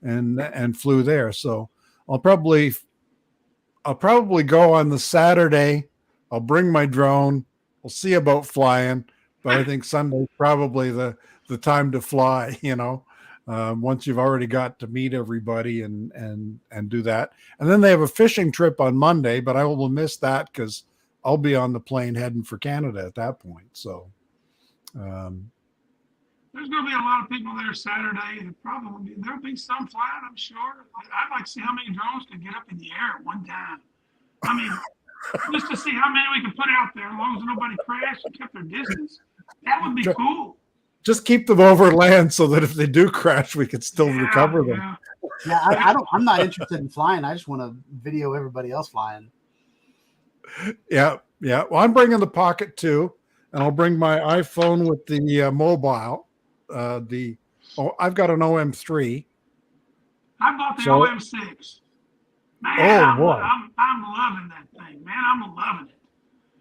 and flew there. So I'll probably go on the Saturday. I'll bring my drone. We'll see about flying, but I think Sunday's probably the time to fly. Once you've already got to meet everybody and do that. And then they have a fishing trip on Monday, but I will miss that because I'll be on the plane heading for Canada at that point. So there's going to be a lot of people there Saturday. There'll be some flying, I'm sure. I'd like to see how many drones can get up in the air at one time. I mean, just to see how many we can put out there, as long as nobody crashed and kept their distance. That would be cool. Just keep them over land so that if they do crash, we can still recover them. I'm not interested in flying. I just want to video everybody else flying. Yeah. Well, I'm bringing the Pocket 2, and I'll bring my iPhone with the mobile. I've got an OM3. I bought the OM6. Man, I'm loving that thing, man. I'm loving it.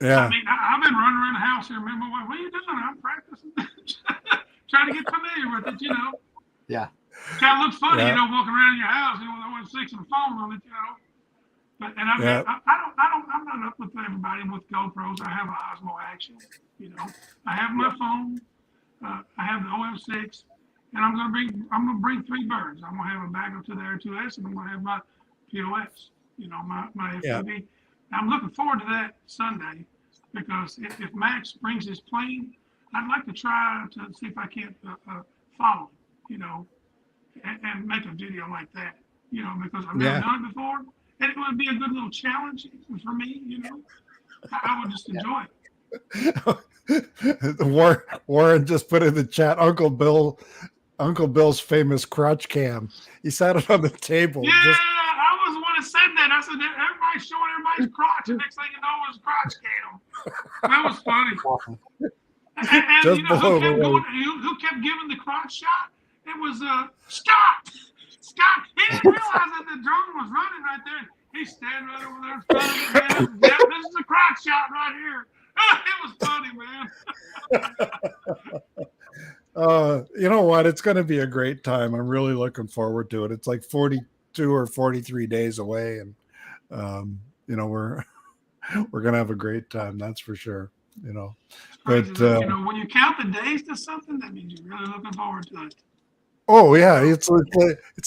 Yeah. I mean, I've been running around the house here. Remember, what are you doing? I'm practicing. Trying to get familiar with it, Yeah. Kind of looks funny, walking around your house, with OM6 and a phone on it, But I'm not up with everybody with GoPros. I have an Osmo Action, I have my phone. I have the OM6, and I'm gonna bring 3 birds. I'm gonna have a backup to the Air 2S, and I'm gonna have my POS. My FPV. I'm looking forward to that Sunday because if Max brings his plane, I'd like to try to see if I can't follow him, and make a video like that, because I've never done it before, and it would be a good little challenge for me, I would just enjoy it. Warren just put in the chat, Uncle Bill's famous crotch cam. He sat it on the table. Yeah, I was the one that said that. I said that everybody's showing everybody's crotch, and next thing you know, it was crotch cam. That was funny. And who kept giving the crotch shot? It was Scott. Scott, he didn't realize that the drone was running right there. He's standing right over there in front of me. Yep, this is a crotch shot right here. It was funny, man. You know what? It's going to be a great time. I'm really looking forward to it. It's like 42 or 43 days away, and we're going to have a great time. That's for sure. But when you count the days to something, that means you're really looking forward to it. Oh yeah, it's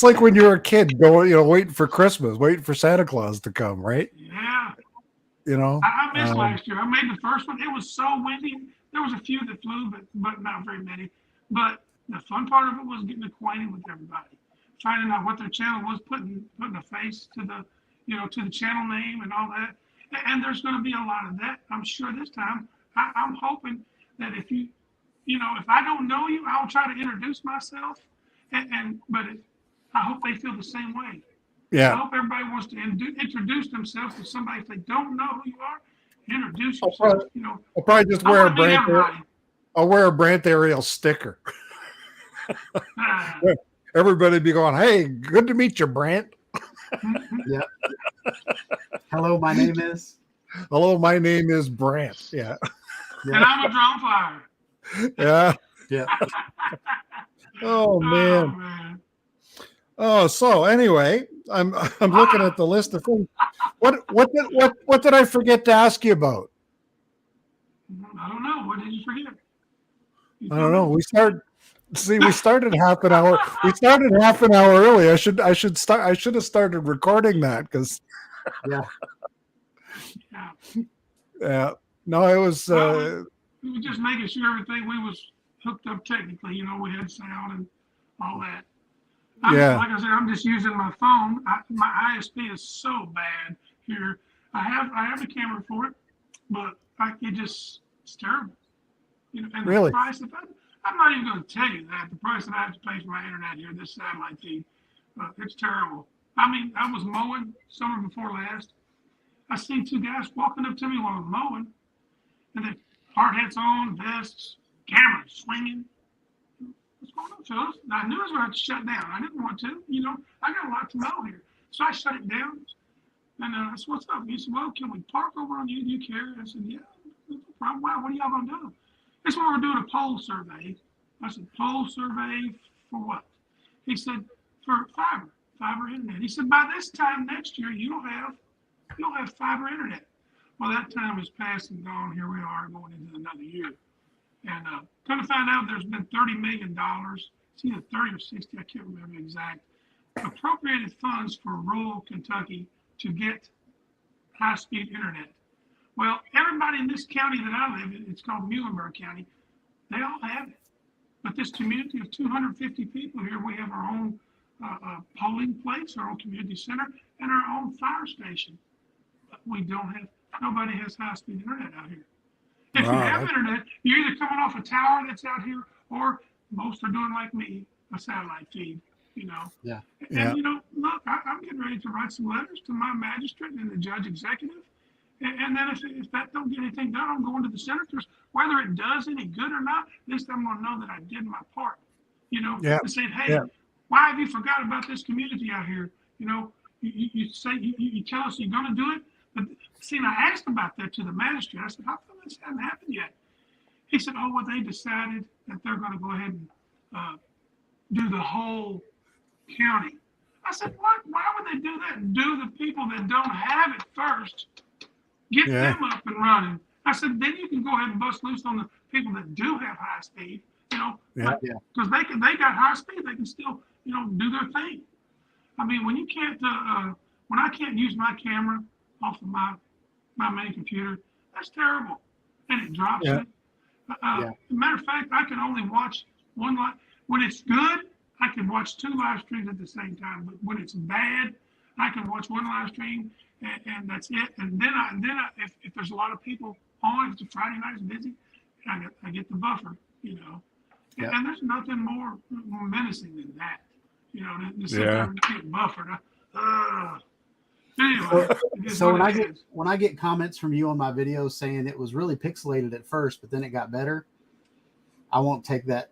like when you're a kid going, waiting for Christmas, waiting for Santa Claus to come, right? Yeah. I missed last year. I made the first one. It was so windy. There was a few that flew, but not very many. But the fun part of it was getting acquainted with everybody, finding out what their channel was, putting a face to the, to the channel name and all that. And there's going to be a lot of that. I'm sure this time. I'm hoping that if if I don't know you, I'll try to introduce myself. But I hope they feel the same way. Yeah. I hope everybody wants to introduce themselves to somebody. If they don't know who you are, introduce yourself. I'll probably just wear a Brant. I'll wear a Brant Ariel sticker. Everybody be going, "Hey, good to meet you, Brant." Yeah. Hello, my name is. Hello, my name is Brant. Yeah. And I'm a drone flyer. Yeah. Yeah. Oh man. Oh, so anyway, I'm looking at the list of things. What did I forget to ask you about? I don't know. What did you forget? I don't know. We started half an hour. We started half an hour early. I should have started recording that because Yeah. yeah. No, it was We were just making sure everything we was hooked up technically. We had sound and all that. Yeah. Like I said, I'm just using my phone. My ISP is so bad here. I have a camera for it, but it's terrible. And the Really? price of that, I'm not even going to tell you that the price that I have to pay for my internet here, this satellite feed, it's terrible. I mean, I was mowing summer before last. I seen two guys walking up to me while I was mowing, and they hard hats on, vests, cameras swinging. What's going on, fellas? I knew I was going to have to shut down. I didn't want to. I got a lot to mow here, so I shut it down. And I said, "What's up?" He said, "Well, can we park over on you? Do you care?" I said, "Yeah, no problem. Wow, what are y'all gonna do?" This one we're doing a poll survey. I said, "Poll survey for what?" He said, "For fiber internet." He said, "By this time next year, you'll have fiber internet." Well, that time is past and gone. Here we are going into another year. And come to find out, there's been $30 million. It's either 30 or 60, I can't remember exact, appropriated funds for rural Kentucky to get high-speed internet. Well, everybody in this county that I live in, it's called Muhlenberg County, they all have it. But this community of 250 people here, we have our own polling place, our own community center, and our own fire station. But nobody has high-speed internet out here. If you have internet, you're either coming off a tower that's out here, or most are doing like me, a satellite feed. Yeah. And look, I'm getting ready to write some letters to my magistrate and the judge executive. And then if that don't get anything done, I'm going to the senators. Whether it does any good or not, at least I'm going to know that I did my part. And say, hey, why have you forgot about this community out here? You say you tell us you're going to do it, but see, and I asked about that to the magistrate. I said, how come this hasn't happened yet? He said, oh, well, they decided that they're going to go ahead and do the whole county. I said, what? Why would they do that? Do the people that don't have it first. Get them up and running. I said, then you can go ahead and bust loose on the people that do have high speed, because they got high speed, they can still, do their thing. I mean, when you can't, when I can't use my camera off of my main computer, that's terrible, and it drops it. Matter of fact, I can only watch one live. When it's good, I can watch two live streams at the same time. But when it's bad, I can watch one live stream and that's it. And then if there's a lot of people on, if it's a Friday night, it's busy, I get the buffer, And there's nothing more menacing than that, to sit there and get buffered. Anyway, so when I get comments from you on my videos saying it was really pixelated at first, but then it got better, I won't take to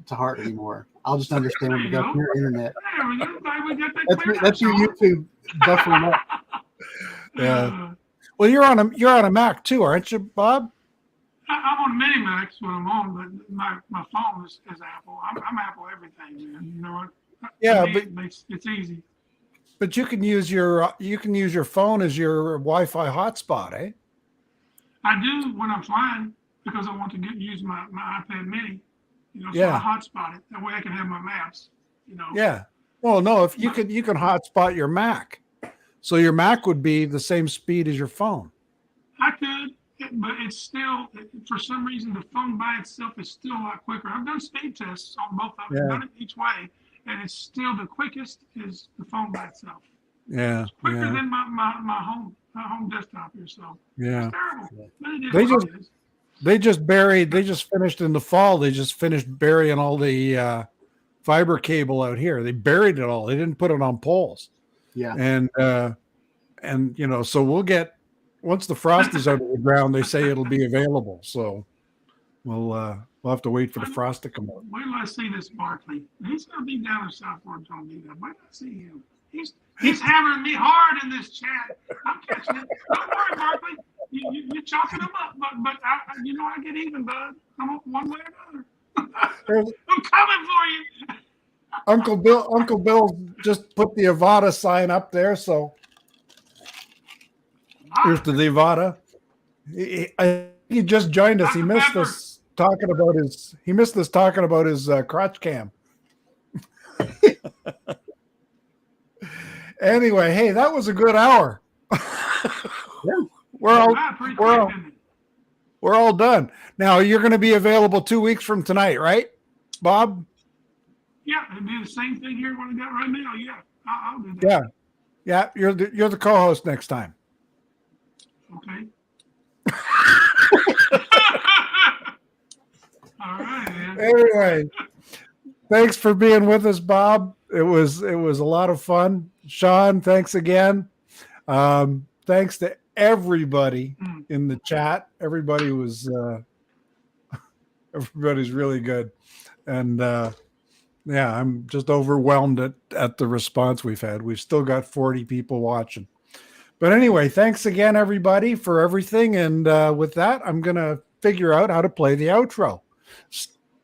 heart anymore. I'll just understand that's your internet. That's your YouTube buffering up. Yeah. Well, you're on a Mac too, aren't you, Bob? I'm on Mini Macs when I'm on, but my phone is Apple. I'm Apple everything, man. You know what? Yeah, but it's easy. But you can use your phone as your Wi-Fi hotspot, eh? I do when I'm flying because I want to use my iPad Mini. So I hotspot it. That way I can have my maps. Yeah. Well, no, if you can hotspot your Mac, so your Mac would be the same speed as your phone. I could, but it's still, for some reason, the phone by itself is still a lot quicker. I've done speed tests on both of them, done it each way, and it's still the quickest is the phone by itself. Yeah. It's quicker than my home desktop here. So it's terrible. But They just finished in the fall. They just finished burying all the fiber cable out here. They buried it all. They didn't put it on poles. Yeah. And so we'll get, once the frost is out of the ground, they say it'll be available. So we'll have to wait for the frost to come out. Wait till I see this Barkley. He's going to be down in South Florida. Wait till I see him. He's hammering me hard in this chat. I'm catching it. Don't worry, Barkley. You're chopping them up, but I get even, bud. I'm one way or another. I'm coming for you. Uncle just put the Avada sign up there. So here's the Avada. He just joined us. He missed us talking about his. He missed us talking about his crotch cam. Anyway, hey, that was a good hour. Yeah. We're all done. Now you're going to be available 2 weeks from tonight, right, Bob? Yeah, it'd be the same thing here what I got right now. Yeah, I'll do that. Yeah. You're the co-host next time. Okay. All right, man. Anyway, thanks for being with us, Bob. It was a lot of fun. Shawn, thanks again. Thanks to everybody in the chat. Everybody's really good. And yeah, I'm just overwhelmed at the response we've had. We've still got 40 people watching. But anyway, thanks again, everybody, for everything. And with that, I'm going to figure out how to play the outro.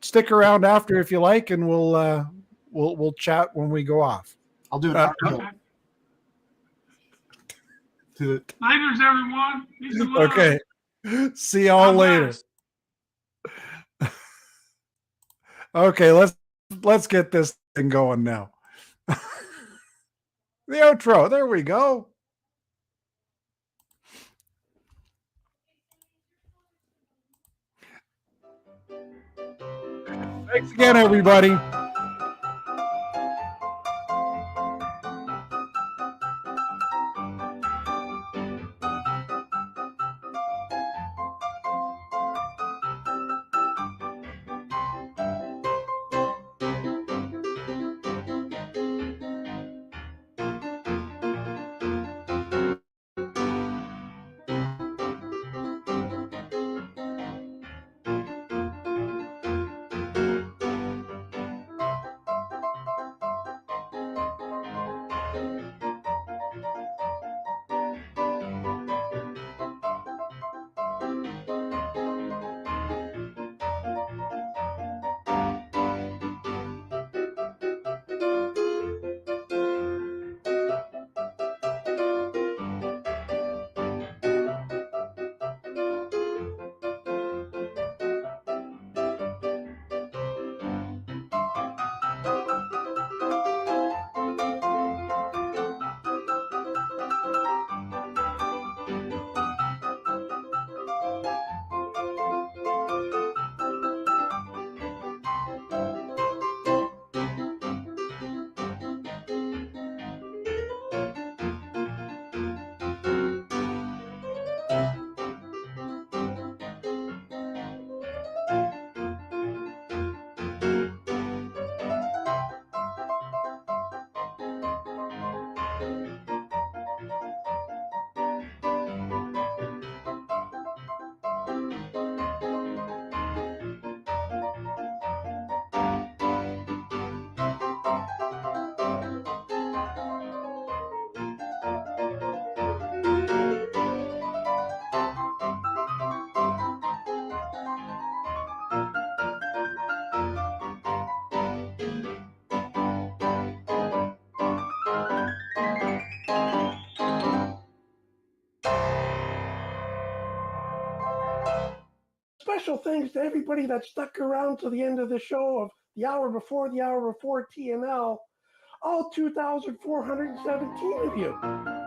Stick around after if you like, and we'll chat when we go off. I'll do an outro. Okay. Laters, everyone. Peace and love. Okay. See y'all later. Okay, let's get this thing going now. The outro. There we go. Thanks again, everybody. Special thanks to everybody that stuck around to the end of the show of the hour before TNL, all 2,417 of you.